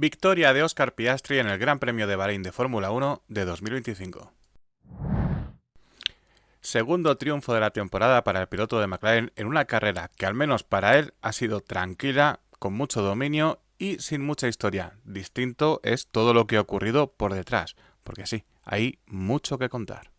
Victoria de Oscar Piastri en el Gran Premio de Bahrein de Fórmula 1 de 2025. Segundo triunfo de la temporada para el piloto de McLaren en una carrera que al menos para él ha sido tranquila, con mucho dominio y sin mucha historia. Distinto es todo lo que ha ocurrido por detrás, porque sí, hay mucho que contar.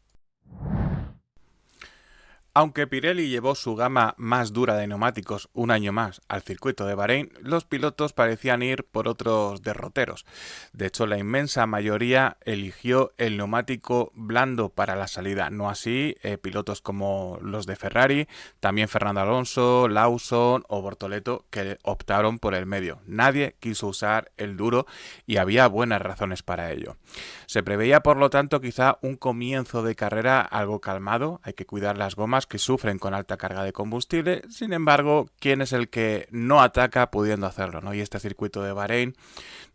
Aunque Pirelli llevó su gama más dura de neumáticos un año más al circuito de Bahrein, los pilotos parecían ir por otros derroteros. De hecho, la inmensa mayoría eligió el neumático blando para la salida, no así pilotos como los de Ferrari, también Fernando Alonso, Lawson o Bortoleto, que optaron por el medio. Nadie quiso usar el duro y había buenas razones para ello. Se preveía, por lo tanto, quizá un comienzo de carrera algo calmado. Hay que cuidar las gomas que sufren con alta carga de combustible. Sin embargo, ¿quién es el que no ataca pudiendo hacerlo, ¿no? Y este circuito de Bahrein,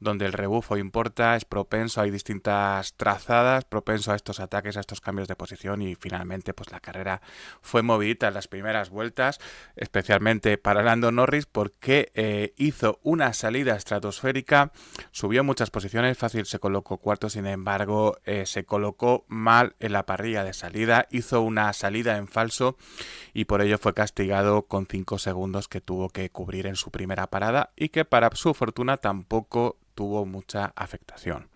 donde el rebufo importa, es propenso, hay distintas trazadas, propenso a estos ataques, a estos cambios de posición, y finalmente pues la carrera fue movidita en las primeras vueltas, especialmente para Lando Norris, porque hizo una salida estratosférica, subió muchas posiciones, fácil se colocó cuarto, sin embargo se colocó mal en la parrilla de salida, hizo una salida en falso y por ello fue castigado con 5 segundos que tuvo que cubrir en su primera parada y que para su fortuna tampoco tuvo mucha afectación.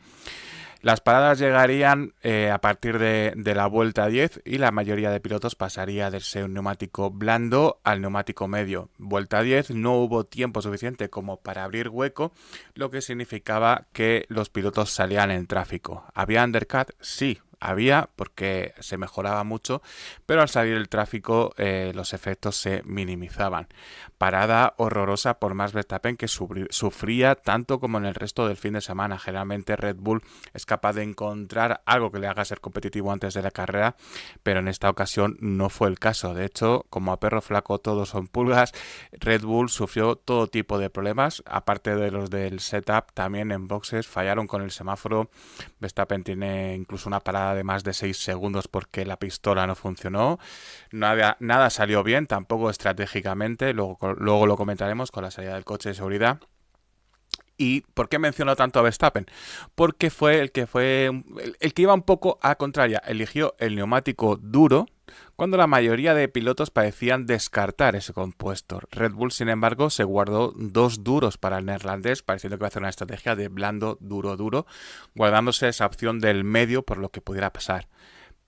Las paradas llegarían a partir de la vuelta 10 y la mayoría de pilotos pasaría de ser un neumático blando al neumático medio. Vuelta 10 no hubo tiempo suficiente como para abrir hueco, lo que significaba que los pilotos salían en tráfico. ¿Había undercut? Sí. Había, porque se mejoraba mucho, pero al salir el tráfico los efectos se minimizaban. Parada horrorosa por Max Verstappen, que sufría tanto como en el resto del fin de semana. Generalmente Red Bull es capaz de encontrar algo que le haga ser competitivo antes de la carrera, pero en esta ocasión no fue el caso. De hecho, como a perro flaco todos son pulgas, Red Bull sufrió todo tipo de problemas, aparte de los del setup, también en boxes fallaron con el semáforo. Verstappen tiene incluso una parada de más de 6 segundos porque la pistola no funcionó. Nada salió bien, tampoco estratégicamente. Luego lo comentaremos con la salida del coche de seguridad. ¿Y por qué menciono tanto a Verstappen? Porque fue el que iba un poco a contraria. Eligió el neumático duro cuando la mayoría de pilotos parecían descartar ese compuesto. Red Bull, sin embargo, se guardó 2 duros para el neerlandés, pareciendo que iba a hacer una estrategia de blando, duro, duro, guardándose esa opción del medio por lo que pudiera pasar.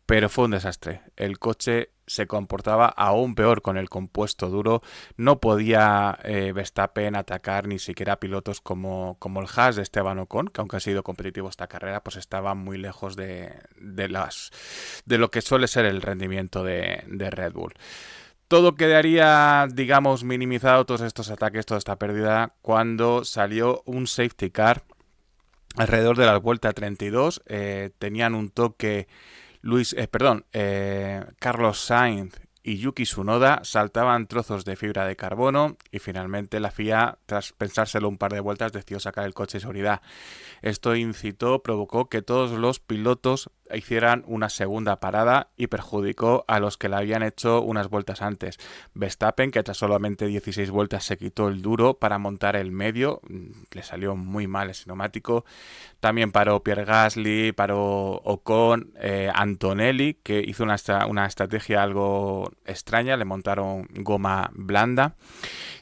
Pero fue un desastre. El coche se comportaba aún peor con el compuesto duro. No podía Verstappen atacar ni siquiera pilotos como el Haas de Esteban Ocon, que aunque ha sido competitivo esta carrera, pues estaba muy lejos de lo que suele ser el rendimiento de Red Bull. Todo quedaría, digamos, minimizado, todos estos ataques, toda esta pérdida, cuando salió un safety car alrededor de la vuelta 32. Tenían un toque Carlos Sainz y Yuki Tsunoda, saltaban trozos de fibra de carbono y finalmente la FIA, tras pensárselo un par de vueltas, decidió sacar el coche de seguridad. Esto provocó que todos los pilotos hicieran una segunda parada y perjudicó a los que la habían hecho unas vueltas antes. Verstappen, que tras solamente 16 vueltas se quitó el duro para montar el medio, le salió muy mal ese neumático. También paró Pierre Gasly, paró Ocon, Antonelli, que hizo una estrategia algo extraña, le montaron goma blanda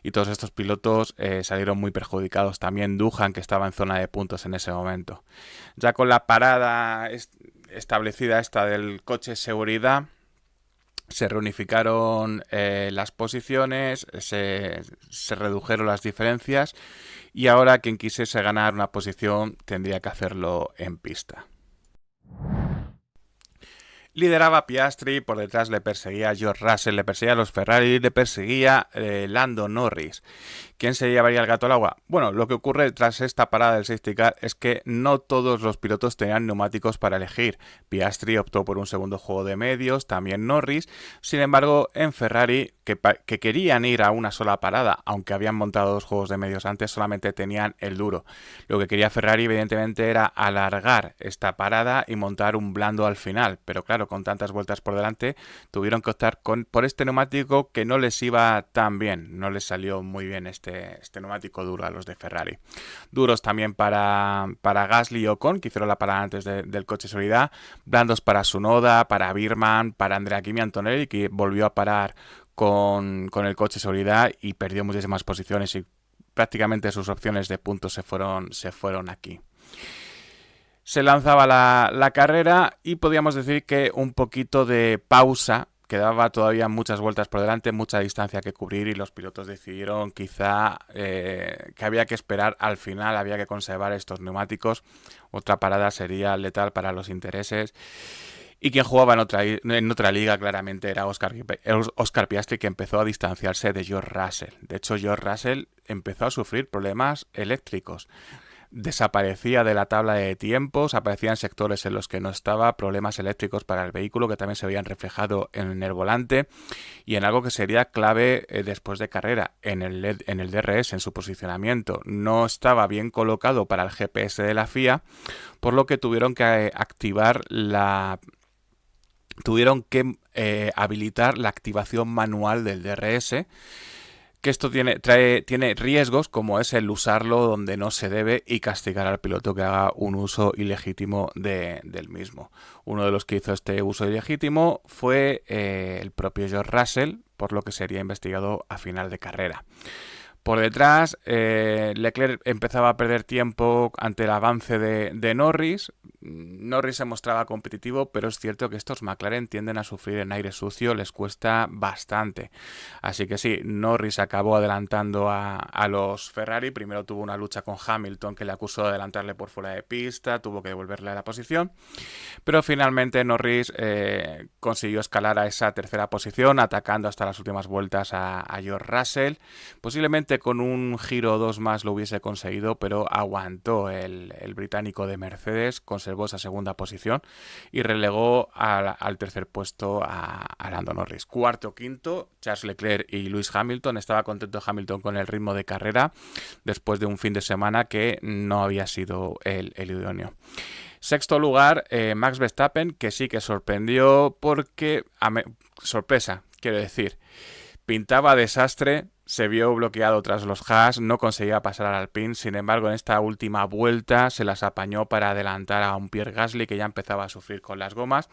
y todos estos pilotos salieron muy perjudicados. También Doohan, que estaba en zona de puntos en ese momento. Ya con la parada establecida esta del coche de seguridad, se reunificaron las posiciones, se redujeron las diferencias y ahora quien quisiese ganar una posición tendría que hacerlo en pista. Lideraba Piastri, por detrás le perseguía George Russell, le perseguía los Ferrari, le perseguía Lando Norris. ¿Quién se llevaría el gato al agua? Bueno, lo que ocurre tras esta parada del safety car es que no todos los pilotos tenían neumáticos para elegir. Piastri optó por un segundo juego de medios, también Norris. Sin embargo, en Ferrari, que querían ir a una sola parada, aunque habían montado 2 juegos de medios antes, solamente tenían el duro. Lo que quería Ferrari, evidentemente, era alargar esta parada y montar un blando al final, pero claro, con tantas vueltas por delante, tuvieron que optar por este neumático que no les iba tan bien, no les salió muy bien este neumático duro a los de Ferrari. Duros también para Gasly y Ocon, que hicieron la parada antes del coche de seguridad, blandos para Tsunoda, para Birman, para Andrea Kimi Antonelli, que volvió a parar con el coche de seguridad y perdió muchísimas posiciones y prácticamente sus opciones de puntos se fueron aquí. Se lanzaba la carrera y podíamos decir que un poquito de pausa. Quedaba todavía muchas vueltas por delante, mucha distancia que cubrir y los pilotos decidieron quizá que había que esperar al final, había que conservar estos neumáticos. Otra parada sería letal para los intereses. Y quien jugaba en otra liga claramente era Oscar Piastri, que empezó a distanciarse de George Russell. De hecho, George Russell empezó a sufrir problemas eléctricos. Desaparecía de la tabla de tiempos, aparecían sectores en los que no estaba, problemas eléctricos para el vehículo que también se habían reflejado en el volante y en algo que sería clave después de carrera, en el DRS, en su posicionamiento. No estaba bien colocado para el GPS de la FIA, por lo que tuvieron que habilitar la activación manual del DRS, que esto tiene riesgos, como es el usarlo donde no se debe y castigar al piloto que haga un uso ilegítimo del mismo. Uno de los que hizo este uso ilegítimo fue el propio George Russell, por lo que sería investigado a final de carrera. Por detrás, Leclerc empezaba a perder tiempo ante el avance de Norris. Norris se mostraba competitivo, pero es cierto que estos McLaren tienden a sufrir en aire sucio, les cuesta bastante. Así que sí, Norris acabó adelantando a los Ferrari. Primero tuvo una lucha con Hamilton, que le acusó de adelantarle por fuera de pista, tuvo que devolverle a la posición. Pero finalmente Norris consiguió escalar a esa tercera posición, atacando hasta las últimas vueltas a George Russell. Posiblemente con un giro o dos más lo hubiese conseguido, pero aguantó el británico de Mercedes, conservó esa segunda posición y relegó al tercer puesto a Lando Norris. Cuarto, quinto, Charles Leclerc y Lewis Hamilton. Estaba contento Hamilton con el ritmo de carrera después de un fin de semana que no había sido el idóneo. Sexto lugar, Max Verstappen, que sí que sorprendió porque, sorpresa, quiero decir, pintaba desastre. Se vio bloqueado tras los Haas, no conseguía pasar al Alpine, sin embargo en esta última vuelta se las apañó para adelantar a un Pierre Gasly que ya empezaba a sufrir con las gomas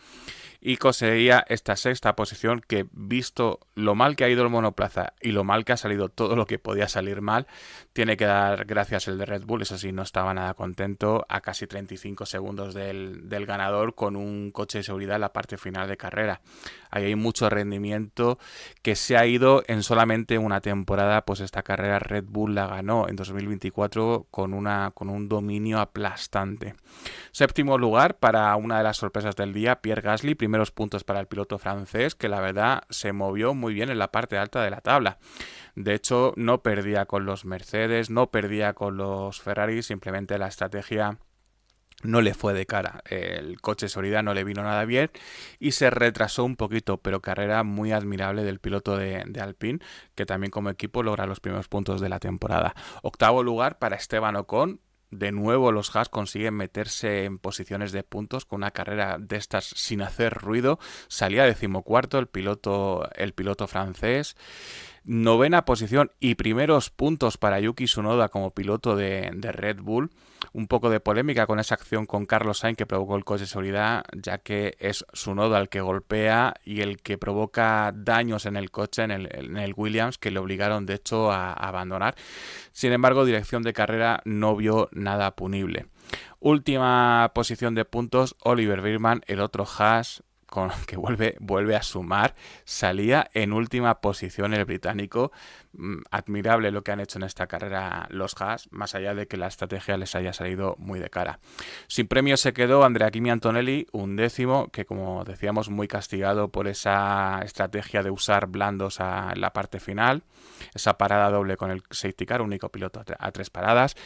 y conseguía esta sexta posición que, visto lo mal que ha ido el monoplaza y lo mal que ha salido todo lo que podía salir mal, tiene que dar gracias el de Red Bull. Eso sí, no estaba nada contento, a casi 35 segundos del ganador con un coche de seguridad en la parte final de carrera. Ahí hay mucho rendimiento que se ha ido en solamente una temporada. Pues esta carrera Red Bull la ganó en 2024 con un dominio aplastante. Séptimo lugar para una de las sorpresas del día, Pierre Gasly. Primeros puntos para el piloto francés, que la verdad se movió muy bien en la parte alta de la tabla. De hecho, no perdía con los Mercedes, no perdía con los Ferrari, simplemente la estrategia no le fue de cara. El coche de seguridad no le vino nada bien y se retrasó un poquito, pero carrera muy admirable del piloto de Alpine, que también como equipo logra los primeros puntos de la temporada. Octavo lugar para Esteban Ocon. De nuevo los Haas consiguen meterse en posiciones de puntos con una carrera de estas sin hacer ruido. Salía decimocuarto el piloto francés. Novena posición y primeros puntos para Yuki Tsunoda como piloto de Red Bull. Un poco de polémica con esa acción con Carlos Sainz que provocó el coche de seguridad, ya que es Tsunoda el que golpea y el que provoca daños en el coche, en el Williams, que le obligaron de hecho a abandonar. Sin embargo, dirección de carrera no vio nada punible. Última posición de puntos, Oliver Birman, el otro Haas, que vuelve a sumar, salía en última posición el británico. Admirable lo que han hecho en esta carrera los Haas, más allá de que la estrategia les haya salido muy de cara. Sin premio se quedó Andrea Kimi Antonelli, 11º, que como decíamos muy castigado por esa estrategia de usar blandos en la parte final, esa parada doble con el safety car, único piloto a 3 paradas.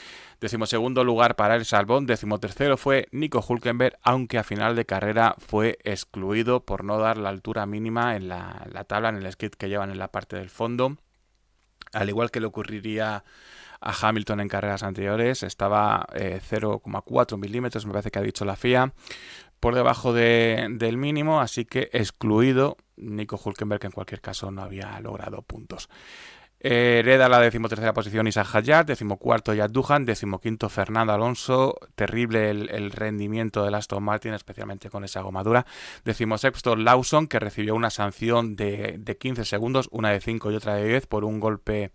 12º lugar para el Albon, 13º fue Nico Hülkenberg, aunque a final de carrera fue excluido excluido por no dar la altura mínima en la tabla, en el skid que llevan en la parte del fondo. Al igual que le ocurriría a Hamilton en carreras anteriores, estaba 0,4 milímetros, me parece que ha dicho la FIA, por debajo del mínimo, así que excluido Nico Hülkenberg, que en cualquier caso no había logrado puntos. Hereda la 13ª posición Isaac Hadjar, 14º Jack Doohan, 15º Fernando Alonso. Terrible el rendimiento del Aston Martin, especialmente con esa goma dura. 16º Lawson, que recibió una sanción de 15 segundos, una de 5 y otra de 10 por un golpe.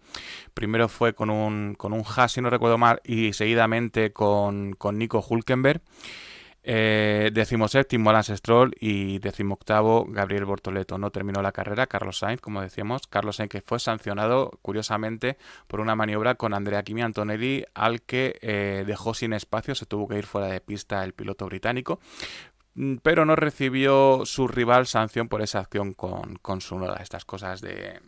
Primero fue con un Haas, si no recuerdo mal, y seguidamente con Nico Hülkenberg. 17º Lance Stroll y 18º Gabriel Bortoleto. No terminó la carrera Carlos Sainz, como decíamos. Carlos Sainz, que fue sancionado, curiosamente, por una maniobra con Andrea Kimi Antonelli, al que dejó sin espacio, se tuvo que ir fuera de pista el piloto británico, pero no recibió su rival sanción por esa acción con su Tsunoda. Estas cosas de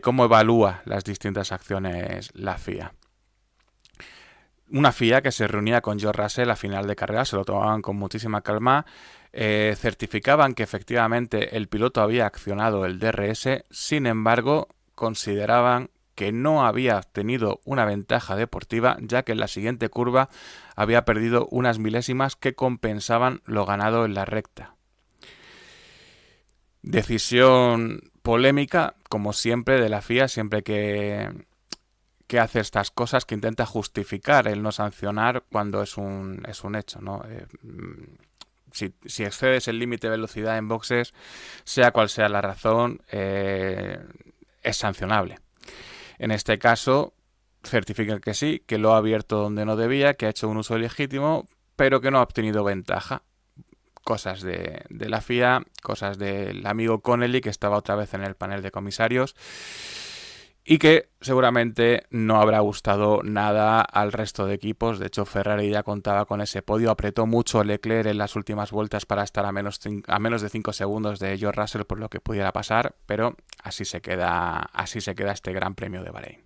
cómo evalúa las distintas acciones la FIA. Una FIA que se reunía con George Russell a final de carrera, se lo tomaban con muchísima calma, certificaban que efectivamente el piloto había accionado el DRS, sin embargo consideraban que no había obtenido una ventaja deportiva, ya que en la siguiente curva había perdido unas milésimas que compensaban lo ganado en la recta. Decisión polémica, como siempre, de la FIA, siempre que hace estas cosas, que intenta justificar el no sancionar cuando es un hecho, ¿no? Si excedes el límite de velocidad en boxes, sea cual sea la razón, es sancionable. En este caso, certifican que sí, que lo ha abierto donde no debía, que ha hecho un uso ilegítimo, pero que no ha obtenido ventaja. Cosas de la FIA, cosas del amigo Connelly, que estaba otra vez en el panel de comisarios, y que seguramente no habrá gustado nada al resto de equipos. De hecho, Ferrari ya contaba con ese podio, apretó mucho Leclerc en las últimas vueltas para estar a menos de 5 segundos de George Russell por lo que pudiera pasar, pero así se queda este Gran Premio de Bahrein.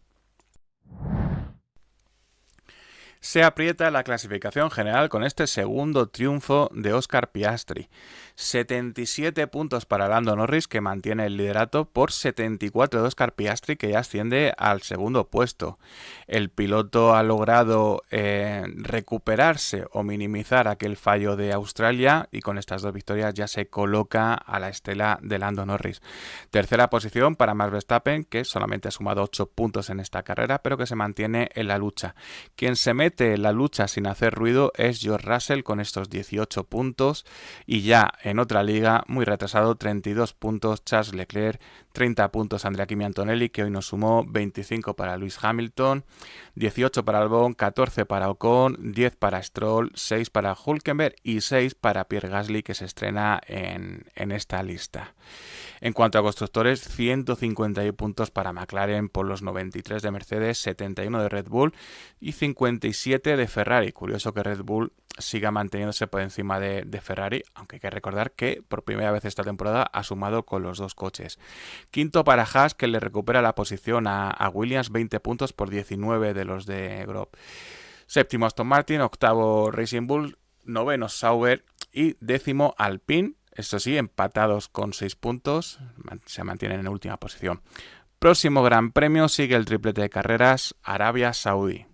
Se aprieta la clasificación general con este segundo triunfo de Oscar Piastri. 77 puntos para Lando Norris, que mantiene el liderato, por 74 de Oscar Piastri, que ya asciende al segundo puesto. El piloto ha logrado recuperarse o minimizar aquel fallo de Australia, y con estas dos victorias ya se coloca a la estela de Lando Norris. Tercera posición para Max Verstappen, que solamente ha sumado 8 puntos en esta carrera, pero que se mantiene en la lucha. Quien se mete en la lucha sin hacer ruido es George Russell con estos 18 puntos, y ya en otra liga, muy retrasado, 32 puntos Charles Leclerc, 30 puntos Andrea Kimi Antonelli, que hoy nos sumó, 25 para Lewis Hamilton, 18 para Albon, 14 para Ocon, 10 para Stroll, 6 para Hülkenberg y 6 para Pierre Gasly, que se estrena en esta lista. En cuanto a constructores, 151 puntos para McLaren por los 93 de Mercedes, 71 de Red Bull y 57 de Ferrari. Curioso que Red Bull siga manteniéndose por encima de Ferrari, aunque hay que recordar que por primera vez esta temporada ha sumado con los dos coches. Quinto para Haas, que le recupera la posición a Williams, 20 puntos por 19 de los de Grob. Séptimo Aston Martin, octavo Racing Bull, noveno Sauber y décimo Alpine. Eso sí, empatados con 6 puntos, se mantienen en última posición. Próximo Gran Premio, sigue el triplete de carreras, Arabia Saudí.